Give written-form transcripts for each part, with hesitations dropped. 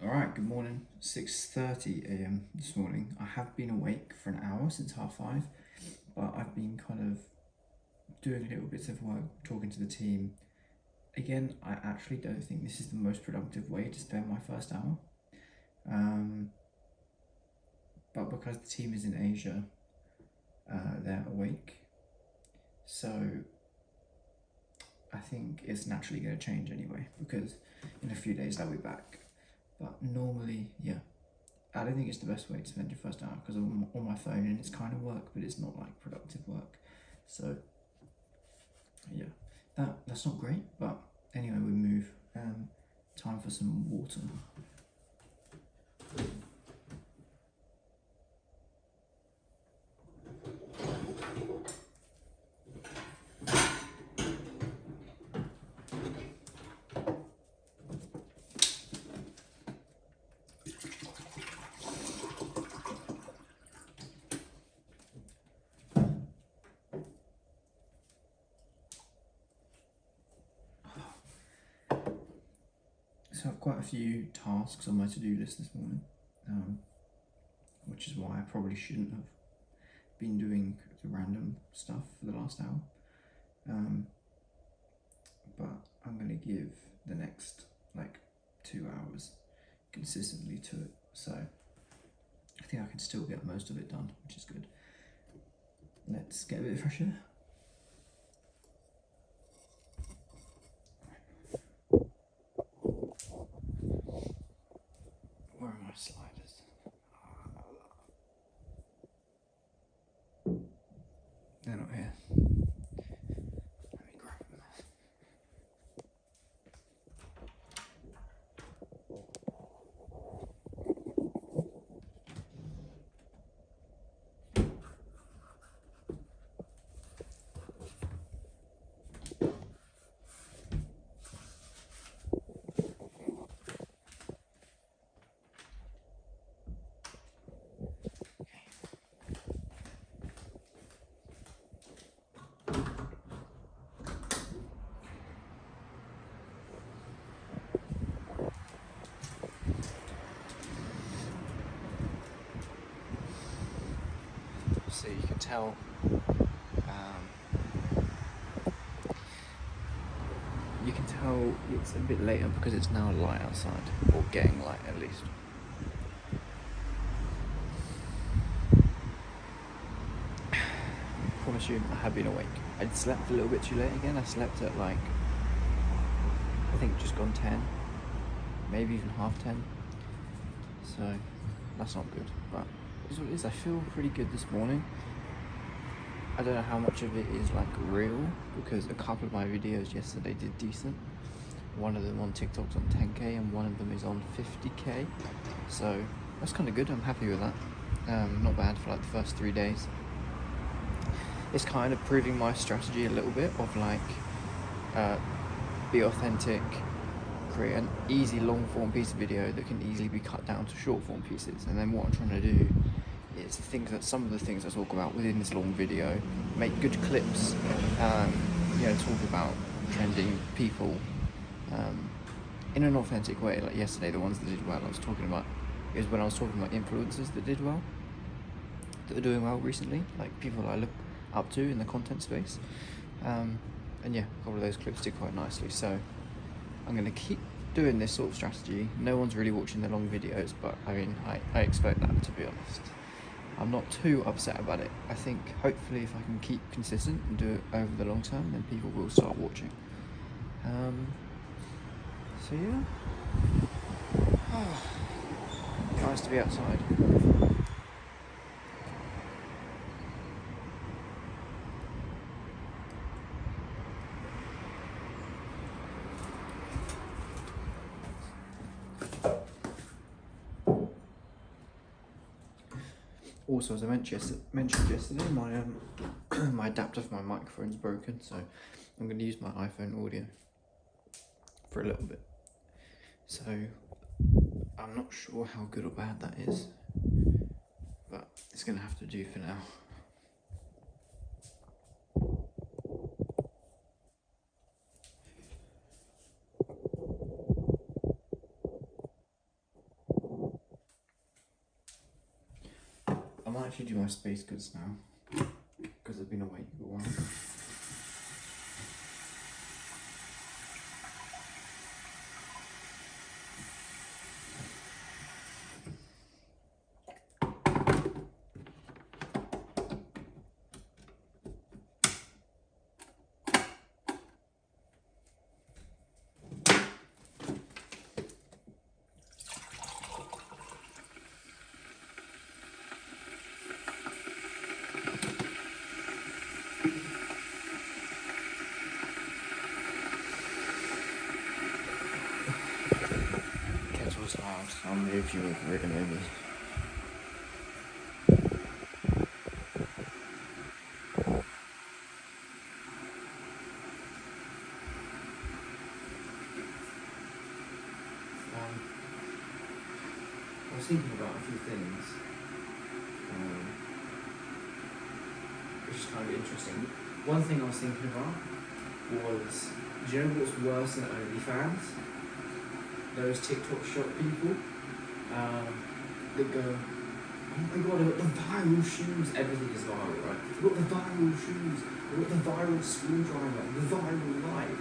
Alright, good morning. 6:30 a.m. this morning. I have been awake for an hour since 5:30, but I've been kind of doing little bits of work, talking to the team. Again, I actually don't think this is the most productive way to spend my first hour. But because the team is in Asia, they're awake. So I think it's naturally going to change anyway, because in a few days they'll be back. But normally, yeah, I don't think it's the best way to spend your first hour because I'm on my phone and it's kind of work, but it's not like productive work. So yeah, that's not great. But anyway, we move. Time for some water. So I have quite a few tasks on my to-do list this morning, which is why I probably shouldn't have been doing the random stuff for the last hour. But I'm going to give the next like 2 hours consistently to it. So I think I can still get most of it done, which is good. Let's get a bit of fresh air. Where are my sliders? They're not here. Let me grab them. So you can tell it's a bit later because it's now light outside, or getting light at least. I promise you, I have been awake. I slept a little bit too late again. I slept at like, I think just gone 10, maybe even half 10. So that's not good, but it's what it is. I feel pretty good this morning. I don't know how much of it is like real, because a couple of my videos yesterday did decent. One of them on TikTok's on 10k and one of them is on 50k. So that's kind of good. I'm happy with that. Not bad for like the first 3 days. It's kind of proving my strategy a little bit of like, be authentic, create an easy long form piece of video that can easily be cut down to short form pieces. And then what I'm trying to do is some of the things I talk about within this long video, make good clips, talk about trending people in an authentic way. Like yesterday, the ones that did well, I was talking about, it was when I was talking about influencers that did well, that are doing well recently, like people I look up to in the content space. And yeah, a couple of those clips did quite nicely. So I'm going to keep doing this sort of strategy. No one's really watching the long videos, but I mean, I expect that, to be honest. I'm not too upset about it. I think hopefully if I can keep consistent and do it over the long term, then people will start watching. So yeah. Nice to be outside. Also, as I mentioned yesterday, my my adapter for my microphone's broken, so I'm going to use my iPhone audio for a little bit. So I'm not sure how good or bad that is, but it's going to have to do for now. actually do my space goods now because I've been awake for a while. Kettle's loud, I'll move you over it maybe. I was thinking about a few things, which is kind of interesting. One thing I was thinking about was, do you know what's worse than OnlyFans? Those TikTok shop people that go, oh my god, I've got the viral shoes. Everything is viral, right? I've got the viral shoes, I've got the viral screwdriver, the viral light.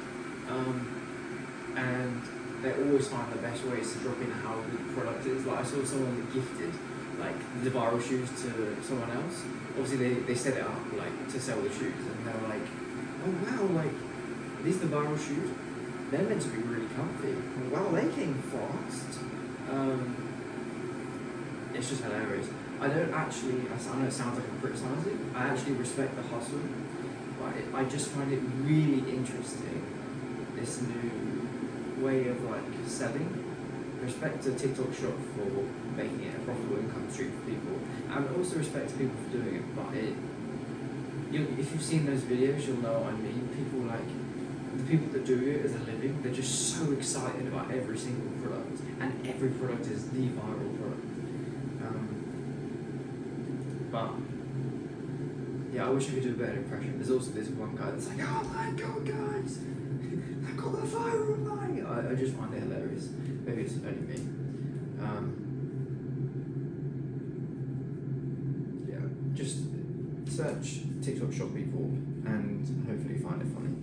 And they always find the best ways to drop in how good the product is. Like I saw someone that gifted like the viral shoes to someone else. Obviously they set it up like to sell the shoes, and they were like, oh wow, like these are the viral shoes. They're meant to be really comfy. Wow, they came fast. It's just hilarious. I don't actually, I know it sounds like I'm criticising, I actually respect the hustle, but I just find it really interesting, this new way of like selling. Respect to TikTok Shop for making it a profitable income stream for people, and also respect to people for doing it, but if you've seen those videos, you'll know what I mean. People like, the people that do it as a living, they're just so excited about every single product, and every product is the viral product. But yeah, I wish I could do a better impression. There's also this one guy that's like, oh my god guys, I got the viral light. I just find it hilarious. Maybe it's only me. Yeah, just search TikTok shop people and hopefully find it funny.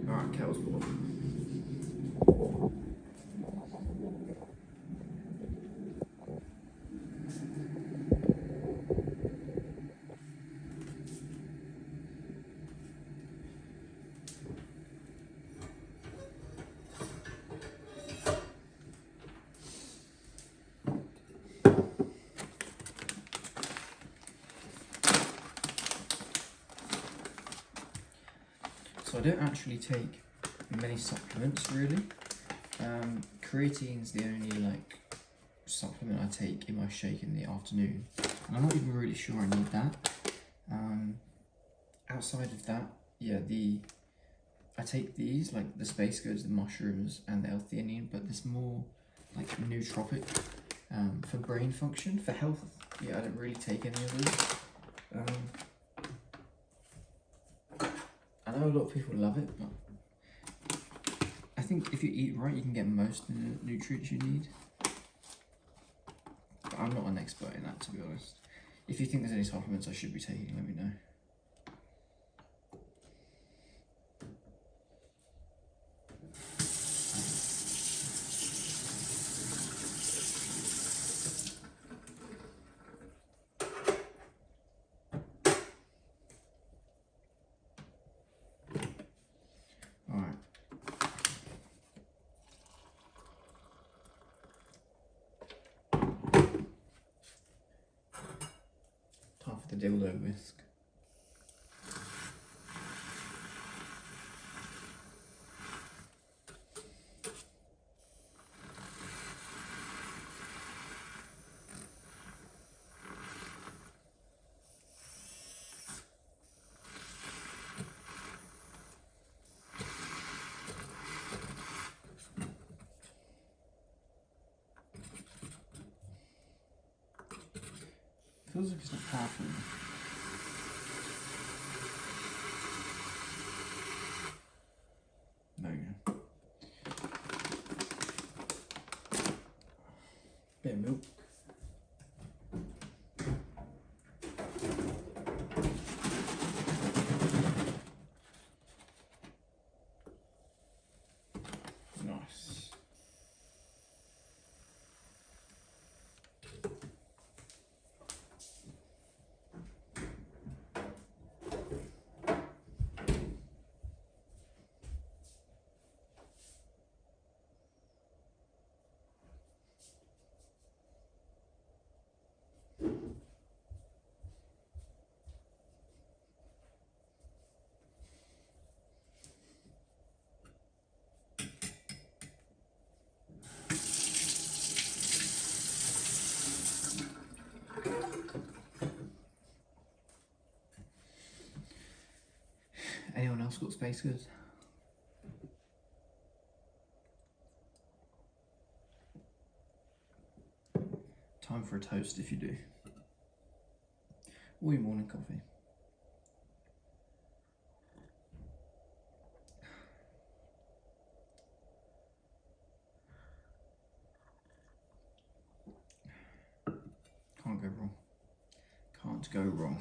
Alright, Kel's bored. So I don't actually take many supplements really. Creatine's the only like supplement I take in my shake in the afternoon, and I'm not even really sure I need that. Outside of that, yeah, I take these like the space goods, the mushrooms, and the L-theanine, but there's more like nootropic for brain function, for health. Yeah, I don't really take any of those. I know a lot of people love it, but I think if you eat right, you can get most of the nutrients you need. But I'm not an expert in that, to be honest. If you think there's any supplements I should be taking, let me know. The dildo whisk. Feels like it's not powerful enough. There you go. Bit of milk. Scott Space Goods. Time for a toast if you do. Or your morning coffee. Can't go wrong. Can't go wrong.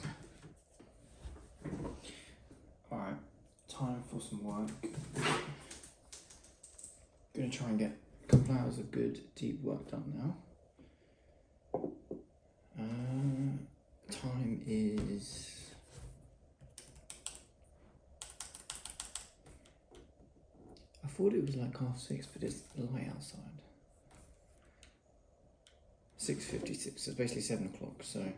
Alright, time for some work. Gonna try and get a couple hours of good deep work done now. Time is I thought it was like 6:30, but it's light outside. 6:56, so it's basically 7 o'clock. So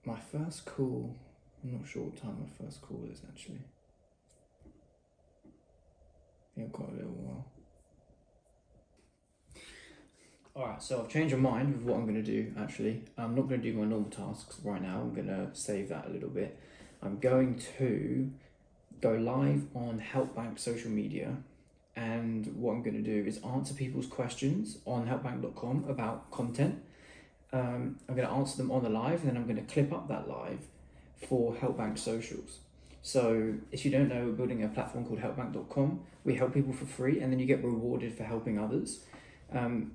my first call, I'm not sure what time my first call is actually. I think I've got a little while. Alright, so I've changed my mind with what I'm going to do actually. I'm not going to do my normal tasks right now, I'm going to save that a little bit. I'm going to go live on Helpbank social media, and what I'm going to do is answer people's questions on helpbank.com about content. I'm going to answer them on the live, and then I'm going to clip up that live for Helpbank socials. So if you don't know, we're building a platform called helpbank.com. We help people for free, and then you get rewarded for helping others.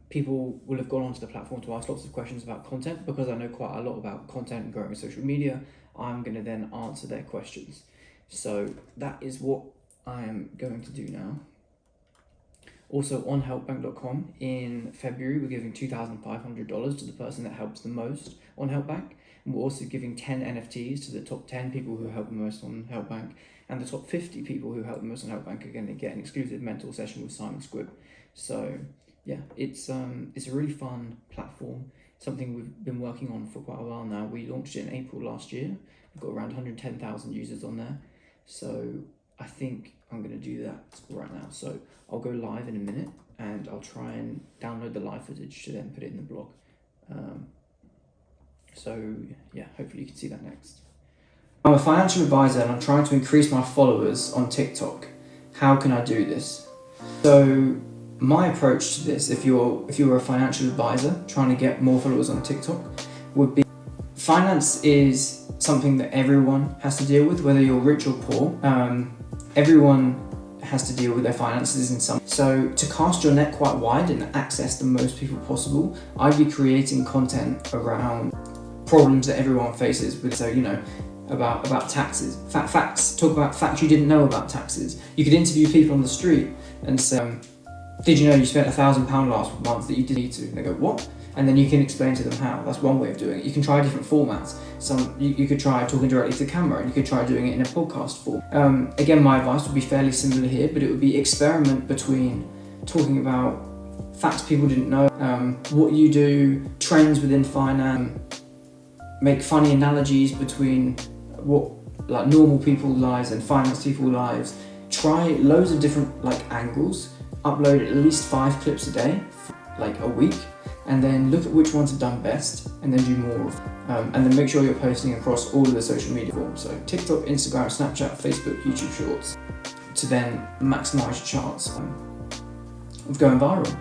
People will have gone onto the platform to ask lots of questions about content. Because I know quite a lot about content and growing social media, I'm going to then answer their questions. So that is what I am going to do now. Also on helpbank.com in February, we're giving $2,500 to the person that helps the most on Helpbank. And we're also giving 10 NFTs to the top 10 people who help the most on Helpbank. And the top 50 people who help the most on Helpbank are going to get an exclusive mentor session with Simon Squibb. So yeah, it's a really fun platform. Something we've been working on for quite a while now. We launched it in April last year. We've got around 110,000 users on there. So I think I'm going to do that right now. So I'll go live in a minute, and I'll try and download the live footage to then put it in the blog. So yeah, hopefully you can see that next. I'm a financial advisor and I'm trying to increase my followers on TikTok. How can I do this? So my approach to this, if you're a financial advisor trying to get more followers on TikTok, would be finance is something that everyone has to deal with, whether you're rich or poor. Everyone has to deal with their finances in some. So to cast your net quite wide and access the most people possible, I'd be creating content around problems that everyone faces with. So, you know, about taxes, facts, talk about facts you didn't know about taxes. You could interview people on the street and say, did you know you spent £1,000 last month that you didn't need to? And they go, what? And then you can explain to them how. That's one way of doing it. You can try different formats. You could try talking directly to the camera, and you could try doing it in a podcast form. Again, my advice would be fairly similar here, but it would be experiment between talking about facts people didn't know, what you do, trends within finance, make funny analogies between what like normal people's lives and finance people's lives. Try loads of different angles. Upload at least 5 clips a day, like a week, and then look at which ones have done best, and then do more of them. And then make sure you're posting across all of the social media forms, so TikTok, Instagram, Snapchat, Facebook, YouTube Shorts, to then maximise your chance of going viral.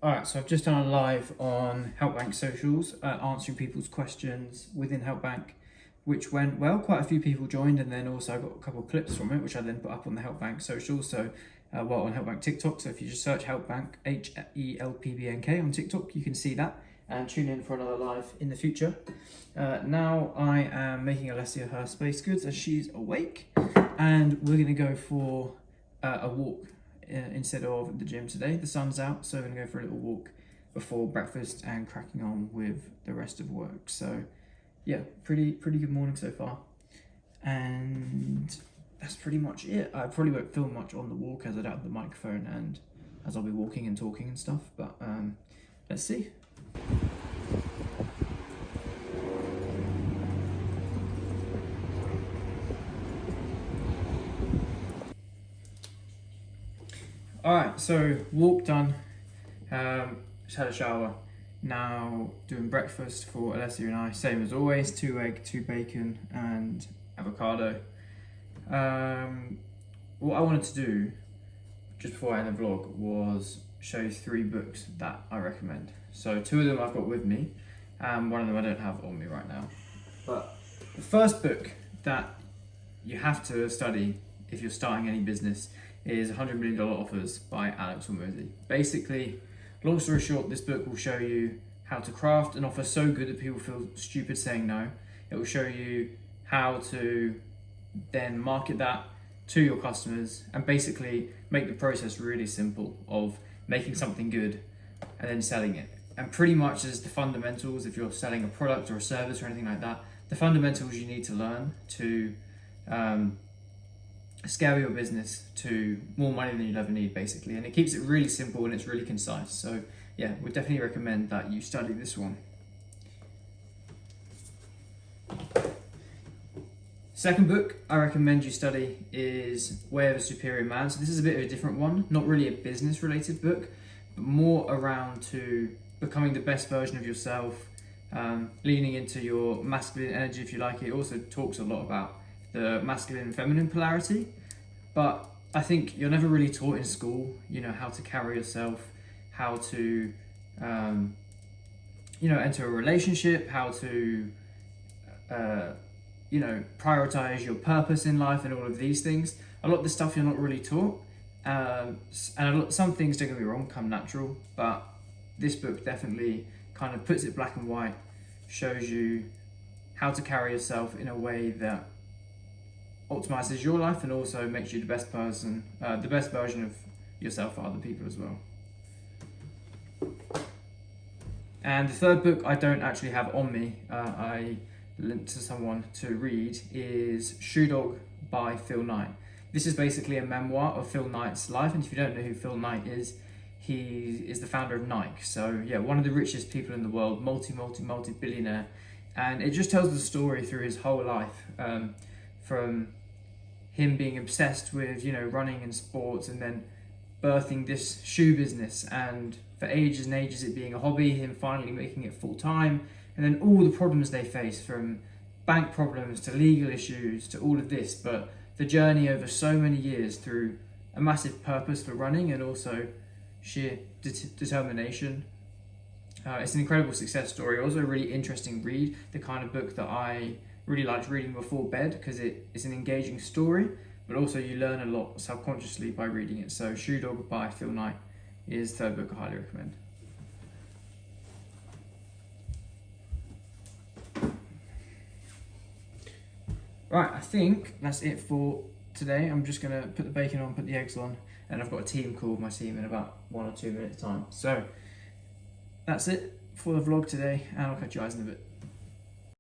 Alright, so I've just done a live on Helpbank socials, answering people's questions within Helpbank, which went well. Quite a few people joined, and then also I got a couple of clips from it, which I then put up on the Helpbank socials. So on Helpbank TikTok. So if you just search Helpbank, HELPBNK on TikTok, you can see that, and tune in for another live in the future. Now I am making Alessia her space goods as she's awake, and we're going to go for a walk instead of the gym today. The sun's out, so we're going to go for a little walk before breakfast and cracking on with the rest of work. So yeah, pretty good morning so far, and that's pretty much it. I probably won't film much on the walk as I don't have the microphone and as I'll be walking and talking and stuff, but let's see. Alright, so walk done, just had a shower, now doing breakfast for Alessia and I, same as always, 2 egg, 2 bacon and avocado. what I wanted to do just before I end the vlog was show you 3 books that I recommend. So 2 of them I've got with me, and 1 of them I don't have on me right now. But the first book that you have to study if you're starting any business is $100 Million Offers by Alex Hormozi. Basically, long story short, this book will show you how to craft an offer so good that people feel stupid saying no. It will show you how to then market that to your customers and basically make the process really simple of making something good and then selling it. And pretty much as the fundamentals, if you're selling a product or a service or anything like that, the fundamentals you need to learn to scale your business to more money than you'll ever need, basically. And it keeps it really simple and it's really concise. So yeah, would definitely recommend that you study this one. Second book I recommend you study is Way of a Superior Man. So this is a bit of a different one, not really a business related book, but more around to becoming the best version of yourself, leaning into your masculine energy if you like. It also talks a lot about the masculine and feminine polarity, but I think you're never really taught in school, you know, how to carry yourself, how to, enter a relationship, how to, prioritize your purpose in life and all of these things. A lot of the stuff you're not really taught, and some things, don't get me wrong, come natural, but this book definitely kind of puts it black and white, shows you how to carry yourself in a way that optimizes your life and also makes you the best person, the best version of yourself for other people as well. And the third book I don't actually have on me, I lent to someone to read, is Shoe Dog by Phil Knight. This is basically a memoir of Phil Knight's life, and if you don't know who Phil Knight is, he is the founder of Nike. So yeah, one of the richest people in the world, multi-billionaire, and it just tells the story through his whole life, from him being obsessed with, running and sports, and then birthing this shoe business, and for ages and ages it being a hobby, him finally making it full time, and then all the problems they face, from bank problems to legal issues to all of this, but the journey over so many years through a massive purpose for running and also sheer determination. It's an incredible success story, also a really interesting read, the kind of book that I really liked reading before bed because it's an engaging story, but also you learn a lot subconsciously by reading it. So Shoe Dog by Phil Knight is the third book I highly recommend. Right, I think that's it for today. I'm just going to put the bacon on, put the eggs on, and I've got a team call with my team in about 1 or 2 minutes time. So that's it for the vlog today, and I'll catch you guys in a bit.